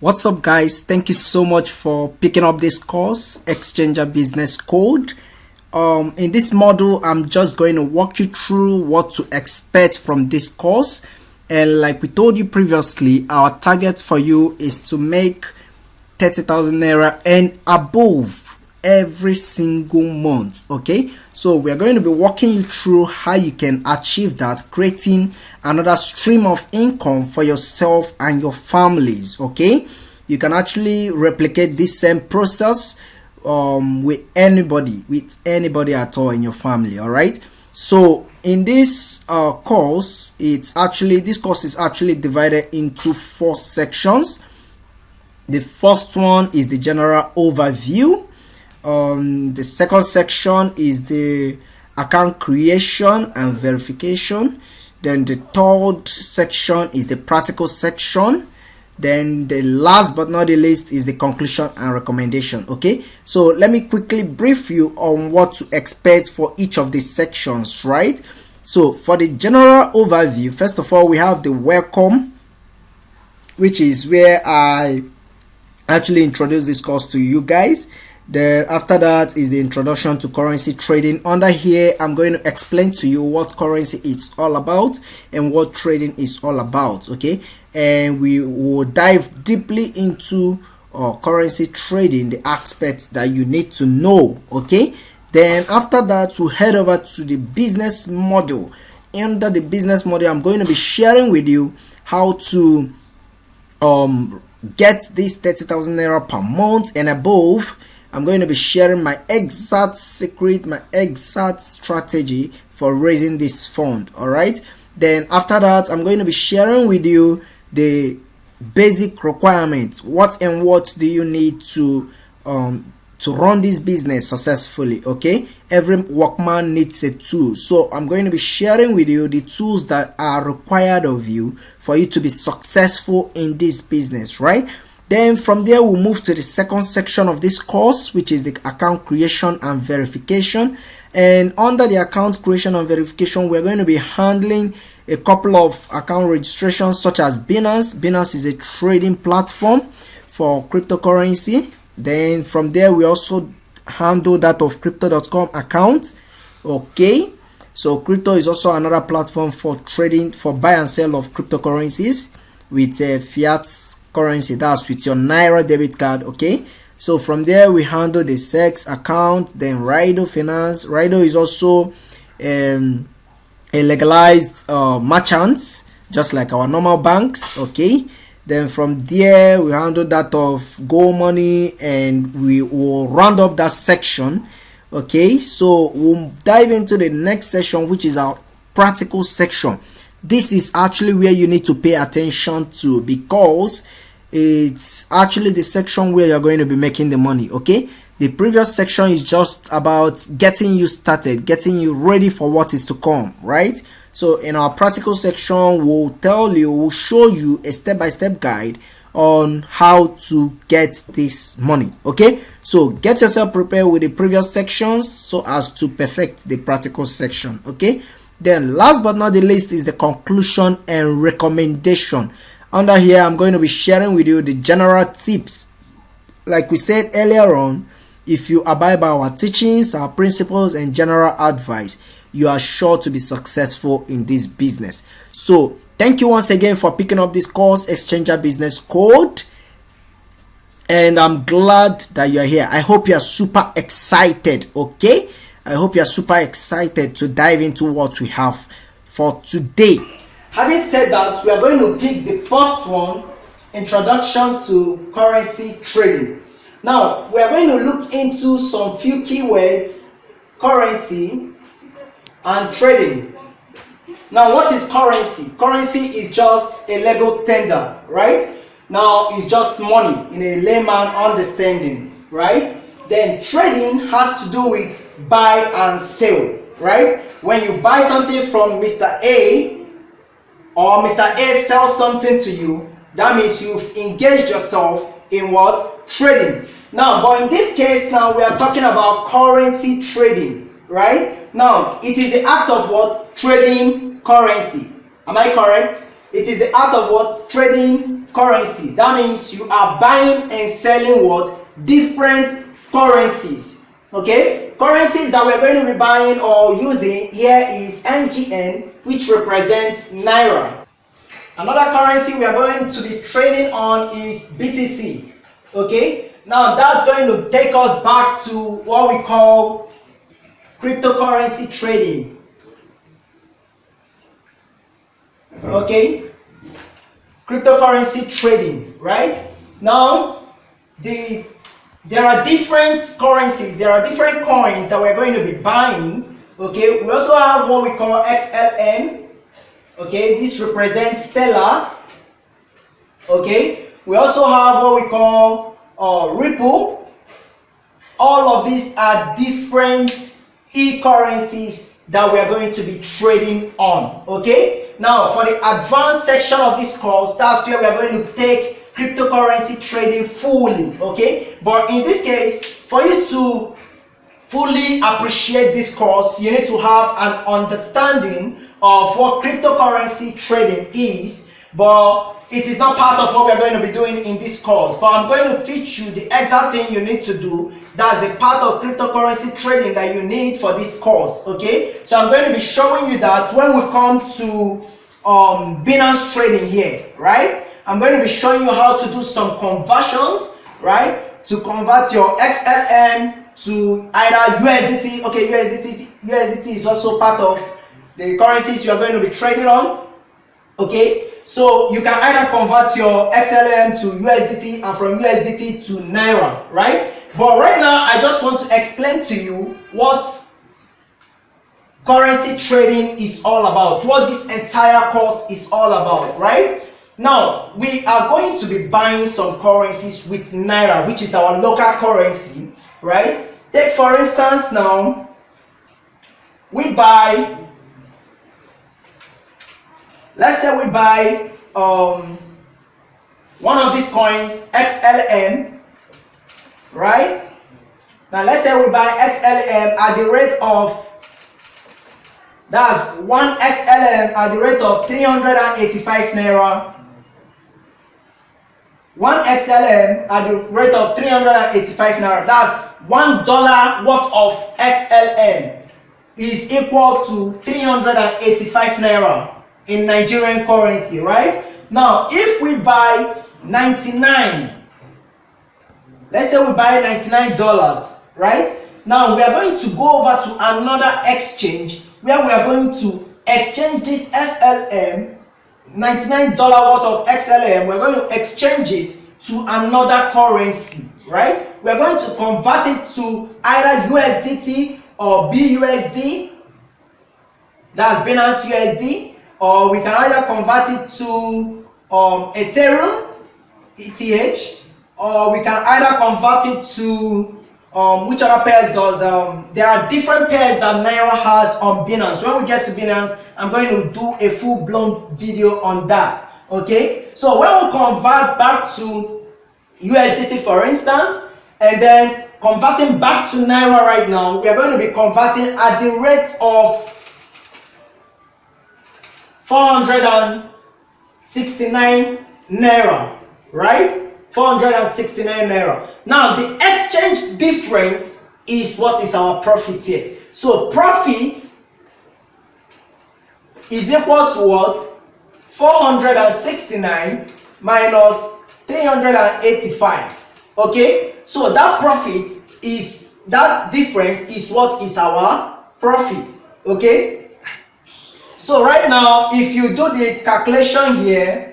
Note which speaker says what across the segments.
Speaker 1: What's up, guys? Thank you so much for picking up this course, Exchanger Business Code. In this module, I'm just going to walk you through what to expect from this course. And like we told you previously, our target for you is to make 30,000 naira and above every single month. Okay, so we are going to be walking you through how you can achieve that, creating another stream of income for yourself and your families. Okay, you can actually replicate this same process with anybody at all in your family. All right, so in this course, this course is actually divided into 4 sections. The first one is the general overview. The second section is the account creation and verification. Then the third section is the practical section. Then the last but not the least is the conclusion and recommendation. Okay, so let me quickly brief you on what to expect for each of these sections, right? So for the general overview, first of all, we have the welcome, which is where I actually introduce this course to you guys. Then after that is the introduction to currency trading. Under here, I'm going to explain to you what currency is all about and what trading is all about. Okay, and we will dive deeply into currency trading, the aspects that you need to know. Okay, then after that, we'll head over to the business model. Under the business model, I'm going to be sharing with you how to get this 30,000 naira per month and above. I'm going to be sharing my exact secret, my exact strategy for raising this fund. All right, then after that, I'm going to be sharing with you the basic requirements. What do you need to run this business successfully? Okay, every workman needs a tool, so I'm going to be sharing with you the tools that are required of you for you to be successful in this business, right? Then from there, we'll move to the second section of this course, which is the account creation and verification. And under the account creation and verification, we're going to be handling a couple of account registrations, such as Binance. Binance is a trading platform for cryptocurrency. Then from there, we also handle that of crypto.com account. Okay, so crypto is also another platform for trading, for buy and sell of cryptocurrencies with fiat currency, that's with your Naira debit card. Okay, so from there we handle the SEX account. Then Rido Finance. Rido is also a legalized merchant, just like our normal banks. Okay, then from there we handle that of Go Money, and we will round up that section. Okay, so we'll dive into the next section, which is our practical section. This is actually where you need to pay attention to, because it's actually the section where you're going to be making the money. Okay, the previous section is just about getting you started, getting you ready for what is to come, right? So in our practical section, we'll show you a step-by-step guide on how to get this money. Okay, so get yourself prepared with the previous sections so as to perfect the practical section. Okay, then last but not the least is the conclusion and recommendation. Under here, I'm going to be sharing with you the general tips. Like we said earlier on, if you abide by our teachings, our principles, and general advice, you are sure to be successful in this business. So thank you once again for picking up this course, Exchanger Business Code. And I'm glad that you're here. I hope you're super excited. Okay, I hope you're super excited to dive into what we have for today. Having said that, we are going to pick the first one, introduction to currency trading. Now, we are going to look into some few keywords, currency and trading. Now, what is currency? Currency is just a legal tender, right? Now, it's just money in a layman understanding, right? Then trading has to do with buy and sell, right? When you buy something from Mr. A, or Mr. A sells something to you, that means you've engaged yourself in what? Trading. Now, but in this case, now we are talking about currency trading, right? Now, it is the act of what? Trading currency. Am I correct? It is the act of what? Trading currency. That means you are buying and selling what? Different currencies. Okay, currencies that we're going to be buying or using here is NGN, which represents Naira. Another currency we are going to be trading on is BTC. Okay, now that's going to take us back to what we call cryptocurrency trading. Okay, cryptocurrency trading, right? Now there are different currencies, there are different coins that we're going to be buying. Okay, we also have what we call XLM. Okay, this represents Stellar. Okay, we also have what we call Ripple. All of these are different e-currencies that we are going to be trading on. Okay, now for the advanced section of this course, that's where we are going to take cryptocurrency trading fully. Okay, but in this case, for you to fully appreciate this course, you need to have an understanding of what cryptocurrency trading is, but it is not part of what we are going to be doing in this course. But I'm going to teach you the exact thing you need to do. That's the part of cryptocurrency trading that you need for this course. Okay, so I'm going to be showing you that when we come to Binance trading here, right? I'm going to be showing you how to do some conversions, right? To convert your XLM to either USDT. Okay, USDT is also part of the currencies you are going to be trading on. Okay, so you can either convert your XLM to USDT and from USDT to Naira, right? But right now, I just want to explain to you what currency trading is all about, what this entire course is all about, right? Now, we are going to be buying some currencies with Naira, which is our local currency, right? Take for instance now, we buy, let's say we buy one of these coins, XLM, right? Now let's say we buy XLM at the rate of, that's one XLM at the rate of 385 Naira. One XLM at the rate of 385 Naira. That's $1 worth of XLM is equal to 385 Naira in Nigerian currency, right? Now, if we buy 99, let's say we buy $99, right? Now, we are going to go over to another exchange where we are going to exchange this XLM, $99 worth of XLM, we're going to exchange it to another currency, right? We're going to convert it to either USDT or BUSD, that's Binance USD, or we can either convert it to Ethereum, ETH, or we can either convert it to which other pairs does there are different pairs that Naira has on Binance. When we get to Binance, I'm going to do a full-blown video on that. Okay, so when we convert back to USDT for instance, and then converting back to Naira right now, we are going to be converting at the rate of 469 Naira, right? 469 Naira. Now the exchange difference is what is our profit here. So profit is equal to what? 469 minus 385. Okay, so that profit is, that difference is what is our profit. Okay, so right now if you do the calculation here,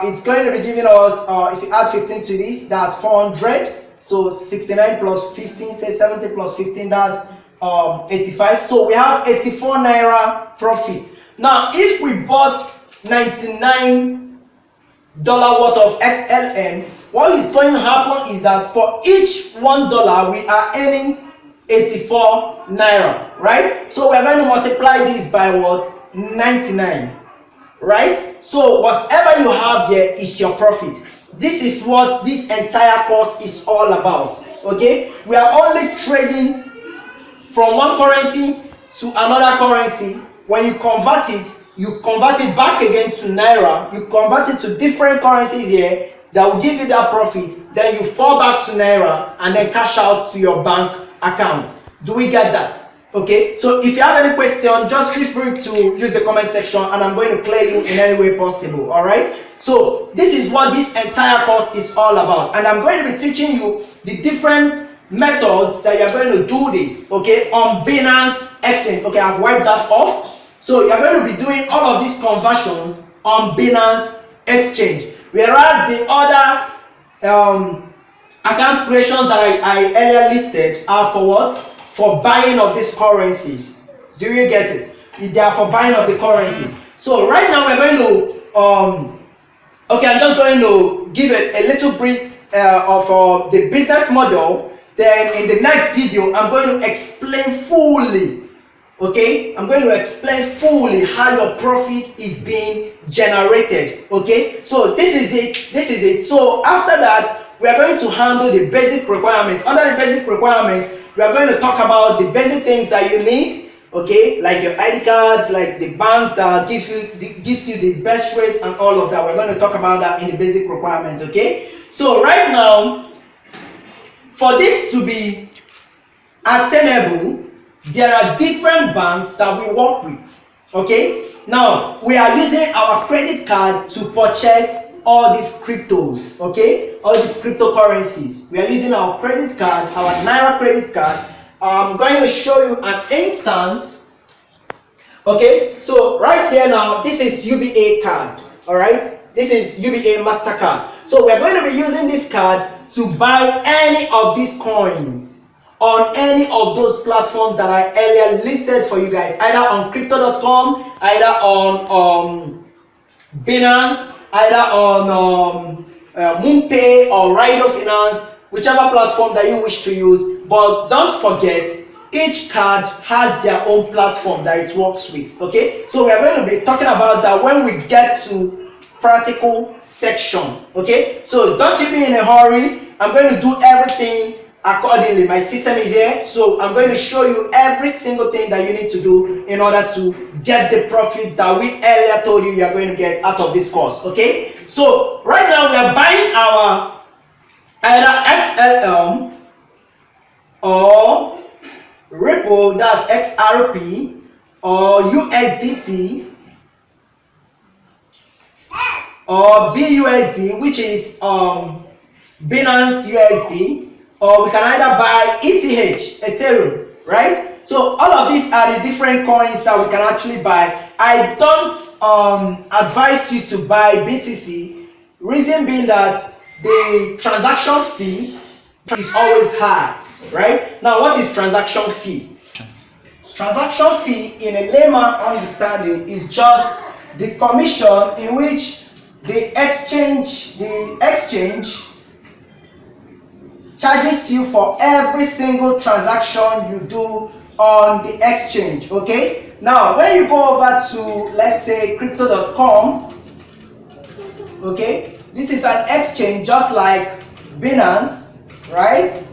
Speaker 1: it's going to be giving us, if you add 15 to this, that's 400. So 69 plus 15, say 70 plus 15, that's 85. So we have 84 Naira profit. Now if we bought $99 worth of XLM, what is going to happen is that for each $1 we are earning 84 Naira, right? So we're going to multiply this by what? 99, right? So whatever you have here is your profit. This is what this entire course is all about. Okay, we are only trading from one currency to another currency. When you convert it, you convert it back again to naira, you convert it to different currencies here that will give you that profit, then you fall back to naira and then cash out to your bank account. Do we get that? Okay, so if you have any question, just feel free to use the comment section and I'm going to clear you in any way possible. All right, so this is what this entire course is all about, and I'm going to be teaching you the different methods that you're going to do this, okay, on Binance Exchange. Okay, I've wiped that off. So you're going to be doing all of these conversions on Binance Exchange, whereas the other account creations that I earlier listed are for what? For buying of these currencies. Do you get it? They are for buying of the currencies. So right now we're going to okay, I'm just going to give a little brief of the business model. Then in the next video I'm going to explain fully. Okay, I'm going to explain fully how your profit is being generated. Okay, so this is it. So after that, we are going to handle the basic requirements. Under the basic requirements, we are going to talk about the basic things that you need. Okay, like your ID cards, like the banks that gives you the best rates and all of that. We're going to talk about that in the basic requirements. Okay, so right now, for this to be attainable, there are different banks that we work with. Okay, now we are using our credit card to purchase all these cryptos, okay, all these cryptocurrencies. We are using our credit card, our Naira credit card. I'm going to show you an instance. Okay, so right here now, this is UBA card. All right, this is UBA MasterCard. So we're going to be using this card to buy any of these coins on any of those platforms that I earlier listed for you guys, either on crypto.com, either on Binance, either on MoonPay or Rido Finance, whichever platform that you wish to use. But don't forget, each card has their own platform that it works with. Okay, so we are going to be talking about that when we get to practical section. Okay, so don't you be in a hurry. I'm going to do everything accordingly. My system is here, so I'm going to show you every single thing that you need to do in order to get the profit that we earlier told you are going to get out of this course. Okay, so right now we are buying our either XLM or Ripple, that's XRP, or USDT, or BUSD, which is Binance USD, or we can either buy ETH, Ethereum, right? So all of these are the different coins that we can actually buy. I don't advise you to buy BTC, reason being that the transaction fee is always high, right? Now, what is transaction fee? Transaction fee, in a layman understanding, is just the commission in which the exchange charges you for every single transaction you do on the exchange. Okay, now when you go over to, let's say, crypto.com, okay, this is an exchange just like Binance, right?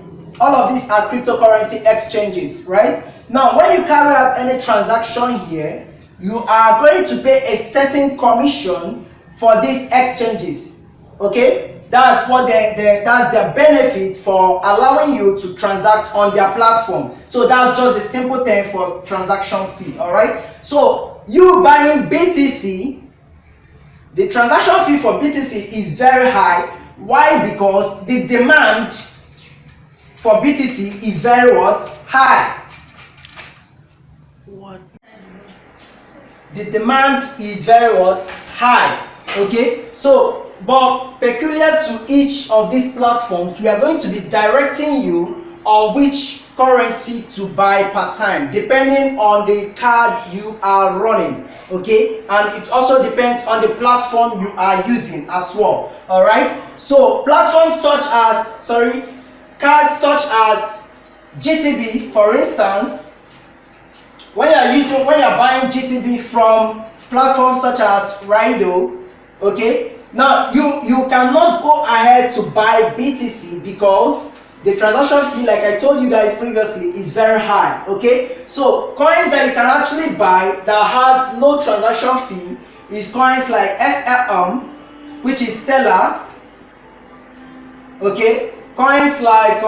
Speaker 1: All of these are cryptocurrency exchanges, right? Now when you carry out any transaction here, you are going to pay a certain commission for these exchanges. Okay, that's what that's their benefit for allowing you to transact on their platform. So that's just the simple thing for transaction fee. All right, so you buying BTC, the transaction fee for BTC is very high. Why? Because the demand for BTC is very what? High. What? The demand is very what? High. Okay, so but peculiar to each of these platforms, we are going to be directing you on which currency to buy per time, depending on the card you are running. Okay, and it also depends on the platform you are using as well. All right, so platforms such as cards such as GTB, for instance, when you're buying GTB from platforms such as Rido, okay, now you cannot go ahead to buy BTC because the transaction fee, like I told you guys previously, is very high. Okay, so coins that you can actually buy that has low transaction fee is coins like SLM, which is Stellar. Okay, coins like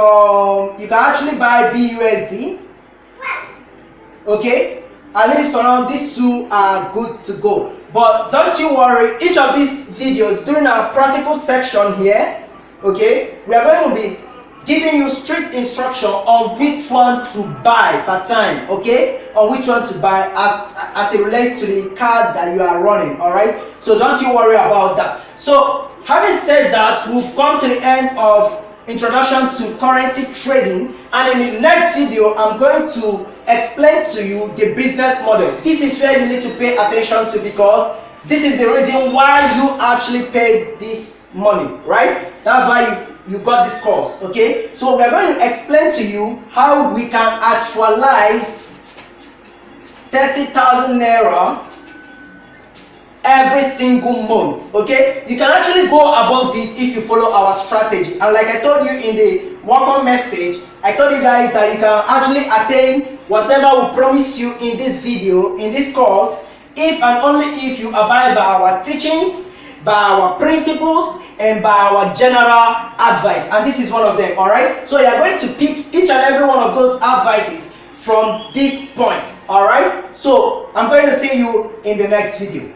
Speaker 1: you can actually buy BUSD. Okay, at least for now these two are good to go. But don't you worry, each of these videos during our practical section here, okay, we are going to be giving you strict instruction on which one to buy per time, okay, on which one to buy as it relates to the card that you are running. All right, so don't you worry about that. So having said that, we've come to the end of introduction to currency trading, and in the next video I'm going to explain to you the business model. This is where you need to pay attention to, because this is the reason why you actually paid this money, right? That's why you got this course. Okay, so we're going to explain to you how we can actualize 30,000 naira every single month. Okay, you can actually go above this if you follow our strategy. And like I told you in the welcome message, I told you guys that you can actually attain whatever we promise you in this video, in this course, if and only if you abide by our teachings, by our principles, and by our general advice. And this is one of them. All right, so you are going to pick each and every one of those advices from this point. All right, so I'm going to see you in the next video.